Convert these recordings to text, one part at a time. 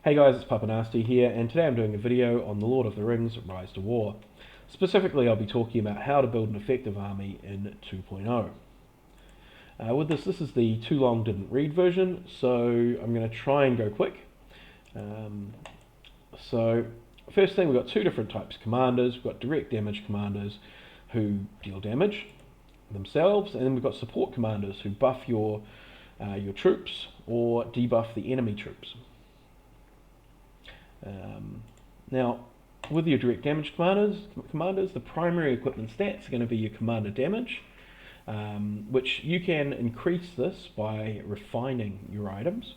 Hey guys, it's Papa Nasty here, and today I'm doing a video on the Lord of the Rings Rise to War. Specifically, I'll be talking about how to build an effective army in 2.0. With this is the too long didn't read version, so I'm going to try and go quick. So, first thing, we've got two different types of commanders. We've got direct damage commanders who deal damage themselves, and then we've got support commanders who buff your troops or debuff the enemy troops. Now, with your direct damage commanders, the primary equipment stats are going to be your commander damage, which you can increase this by refining your items.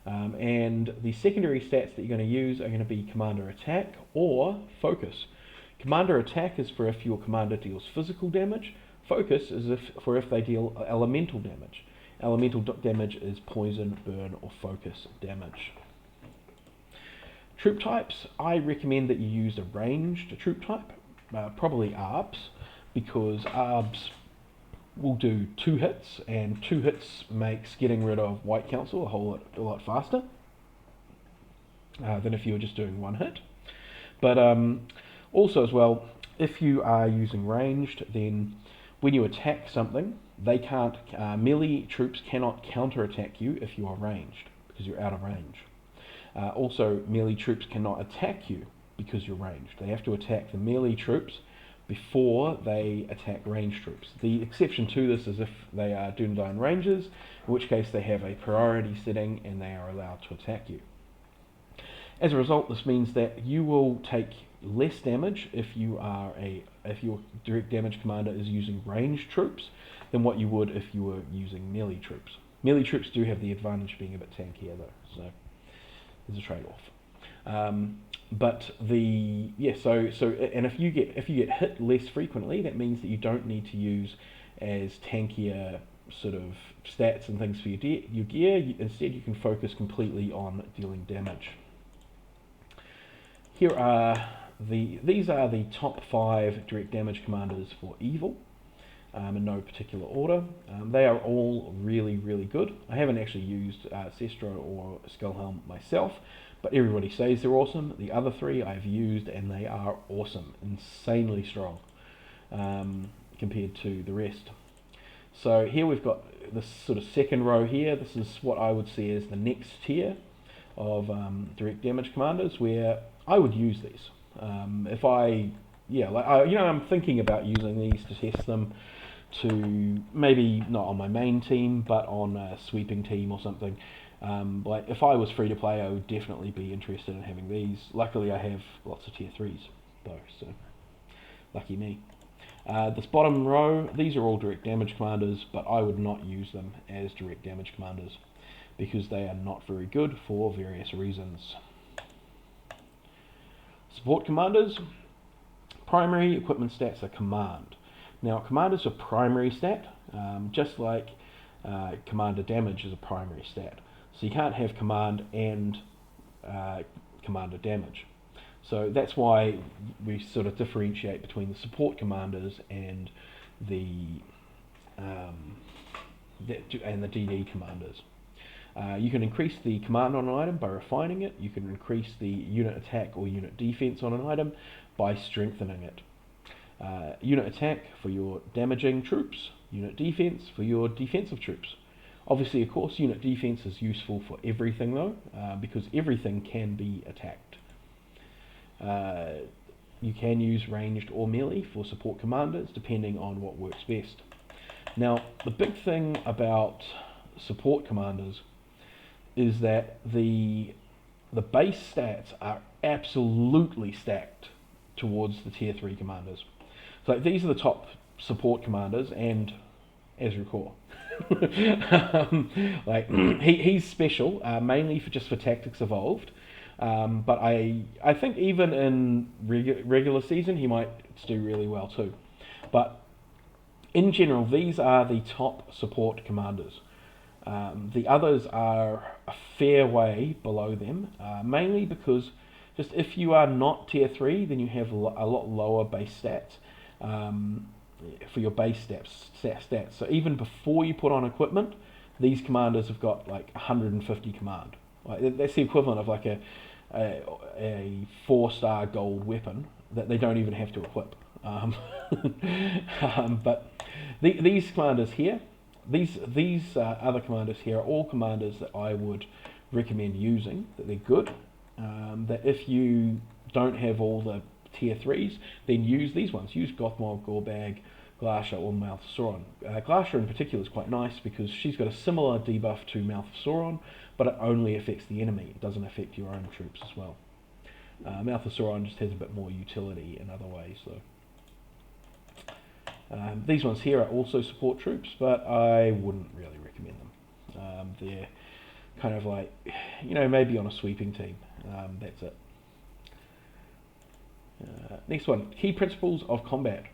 And the secondary stats that you're going to use are going to be commander attack or focus. Commander attack is for if your commander deals physical damage. Focus is for if they deal elemental damage. Elemental damage is poison, burn, or focus damage. Troop types, I recommend that you use a ranged troop type, probably ARBs, because ARBs will do 2 hits, and 2 hits makes getting rid of White Council a lot faster than if you were just doing 1 hit. But also as well, if you are using ranged, then when you attack something, they can't, melee troops cannot counterattack you if you are ranged, because you're out of range. Also, melee troops cannot attack you because you're ranged. They have to attack the melee troops before they attack ranged troops. The exception to this is if they are Dunedain Rangers, in which case they have a priority setting and they are allowed to attack you. As a result, this means that you will take less damage if your direct damage commander is using ranged troops than what you would if you were using melee troops. Melee troops do have the advantage of being a bit tankier though, so there's a trade-off. And if you get hit less frequently, that means that you don't need to use as tankier sort of stats and things for your gear. Instead, you can focus completely on dealing damage. These are the top 5 direct damage commanders for evil. In no particular order. They are all really, really good. I haven't actually used Sestro or Skullhelm myself, but everybody says they're awesome. The other 3 I've used and they are awesome, insanely strong compared to the rest. So here we've got this sort of second row here. This is what I would see as the next tier of direct damage commanders, where I would use these. I'm thinking about using these to test them, to maybe not on my main team but on a sweeping team or something. Like if I was free to play, I would definitely be interested in having these. Luckily I have lots of tier 3s though, so lucky me. This bottom row, these are all direct damage commanders, but I would not use them as direct damage commanders because they are not very good for various reasons. Support commanders, primary equipment stats are command. Now, command is a primary stat, just like commander damage is a primary stat. So you can't have command and commander damage. So that's why we sort of differentiate between the support commanders and the DD commanders. You can increase the command on an item by refining it. You can increase the unit attack or unit defense on an item by strengthening it. Unit attack for your damaging troops, unit defense for your defensive troops. Obviously, of course, unit defense is useful for everything though, because everything can be attacked. You can use ranged or melee for support commanders, depending on what works best. Now, the big thing about support commanders is that the base stats are absolutely stacked towards the tier 3 commanders. So these are the top support commanders, and Azrakor. He's special, mainly just for Tactics Evolved. But I think even in regular season he might do really well too. But in general, these are the top support commanders. The others are a fair way below them, mainly because just if you are not tier 3, then you have a lot lower base stats for your base stats. So even before you put on equipment, these commanders have got like 150 command. Like, that's the equivalent of like a 4-star gold weapon that they don't even have to equip. But these commanders here, these other commanders here are all commanders that I would recommend using. That they're good. That if you don't have all the tier 3s, then use these ones. Use Gothmog, Gorbag, Glacier, or Mouth of Sauron. Glacier in particular is quite nice because she's got a similar debuff to Mouth of Sauron, but it only affects the enemy. It doesn't affect your own troops as well. Mouth of Sauron just has a bit more utility in other ways, though. These ones here are also support troops, but I wouldn't really recommend them. They're kind of like, maybe on a sweeping team. That's it. Next one, key principles of combat.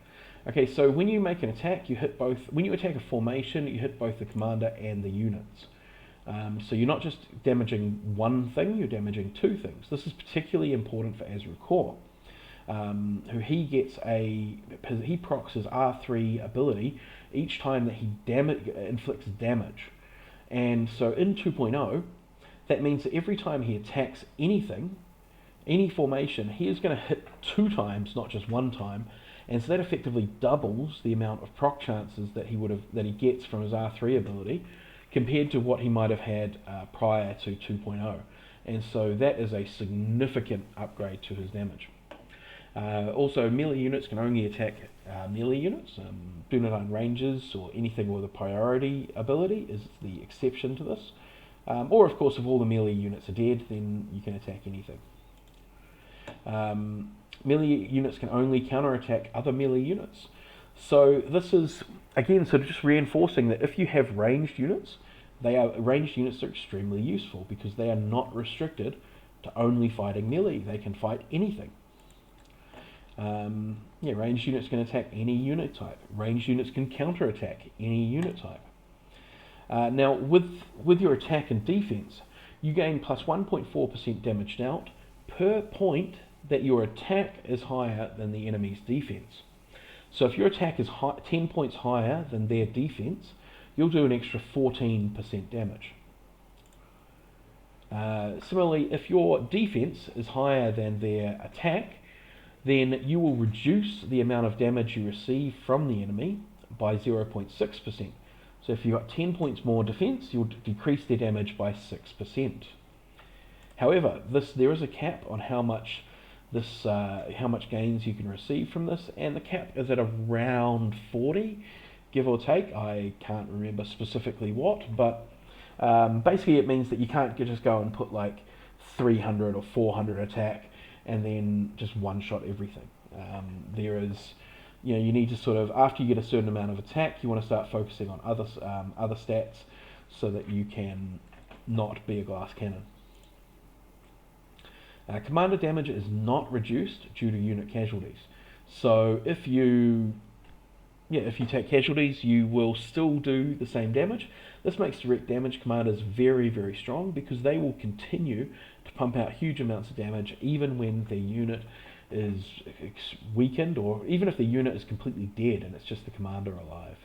Okay, so when you make an attack, you hit both. When you attack a formation, you hit both the commander and the units. So you're not just damaging one thing, you're damaging two things. This is particularly important for Azra Core, who he procs his R3 ability each time that he inflicts damage. And so in 2.0, that means that every time he attacks anything, any formation, he is going to hit 2 times, not just 1 time. And so that effectively doubles the amount of proc chances that he gets from his R3 ability compared to what he might have had prior to 2.0. And so that is a significant upgrade to his damage. Also, melee units can only attack melee units. Dunedain Rangers or anything with a priority ability is the exception to this. Or of course, if all the melee units are dead, then you can attack anything. Melee units can only counterattack other melee units. So this is, again, sort of just reinforcing that if you have ranged units, ranged units are extremely useful because they are not restricted to only fighting melee. They can fight anything. Ranged units can attack any unit type. Ranged units can counterattack any unit type. Now, with your attack and defense, you gain plus 1.4% damage dealt per point that your attack is higher than the enemy's defense. So if your attack is 10 points higher than their defense, you'll do an extra 14% damage. Similarly, if your defense is higher than their attack, then you will reduce the amount of damage you receive from the enemy by 0.6%. So if you've got 10 points more defense, you'll decrease their damage by 6%. However, there is a cap on how much gains you can receive from this, and the cap is at around 40, give or take. I can't remember specifically what, but basically it means that you can't just go and put like 300 or 400 attack and then just one-shot everything. There is, you need to sort of, after you get a certain amount of attack, you want to start focusing on other stats so that you can not be a glass cannon. Commander damage is not reduced due to unit casualties. So if you take casualties, you will still do the same damage. This makes direct damage commanders very, very strong because they will continue to pump out huge amounts of damage even when their unit is weakened, or even if the unit is completely dead and it's just the commander alive.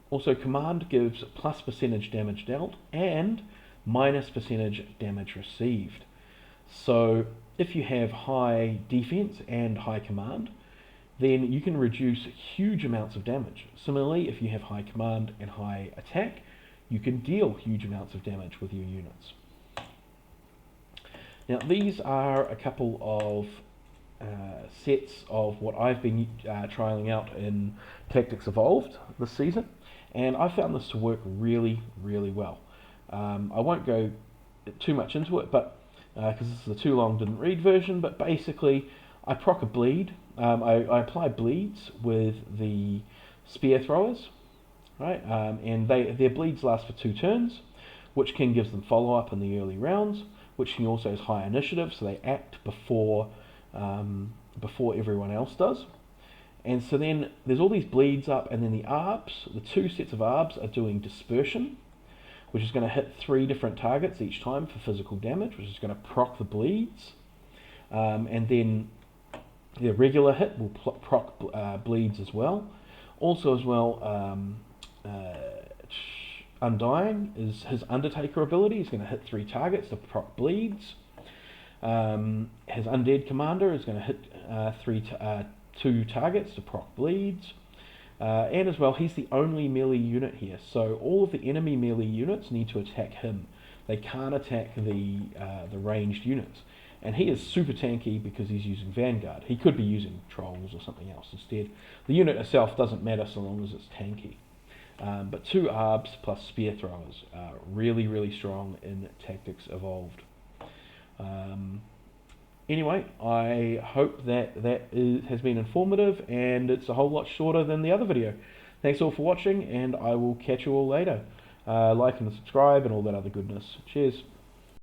Also, command gives plus percentage damage dealt and minus percentage damage received. So if you have high defense and high command, then you can reduce huge amounts of damage. Similarly, if you have high command and high attack, you can deal huge amounts of damage with your units. Now, these are a couple of sets of what I've been trialing out in Tactics Evolved this season, and I found this to work really, really well. I won't go too much into it, but because this is the too long didn't read version, but basically I proc a bleed. I apply bleeds with the spear throwers, right? And their bleeds last for 2 turns. Witch King gives them follow-up in the early rounds. Witch King also has high initiative, so they act before everyone else does. And so then there's all these bleeds up, and then the ARBs, the 2 sets of ARBs are doing dispersion, which is going to hit 3 different targets each time for physical damage, which is going to proc the bleeds. And then the regular hit will proc bleeds as well. Also as well, Undying is his Undertaker ability. He's going to hit 3 targets to proc bleeds. His Undead Commander is going to hit 2 targets to proc bleeds. And as well, he's the only melee unit here, so all of the enemy melee units need to attack him. They can't attack the ranged units. And he is super tanky because he's using Vanguard. He could be using Trolls or something else instead. The unit itself doesn't matter so long as it's tanky. But 2 ARBs plus Spear Throwers are really, really strong in Tactics Evolved. Anyway, I hope that has been informative, and it's a whole lot shorter than the other video. Thanks all for watching, and I will catch you all later. Like and subscribe and all that other goodness. Cheers.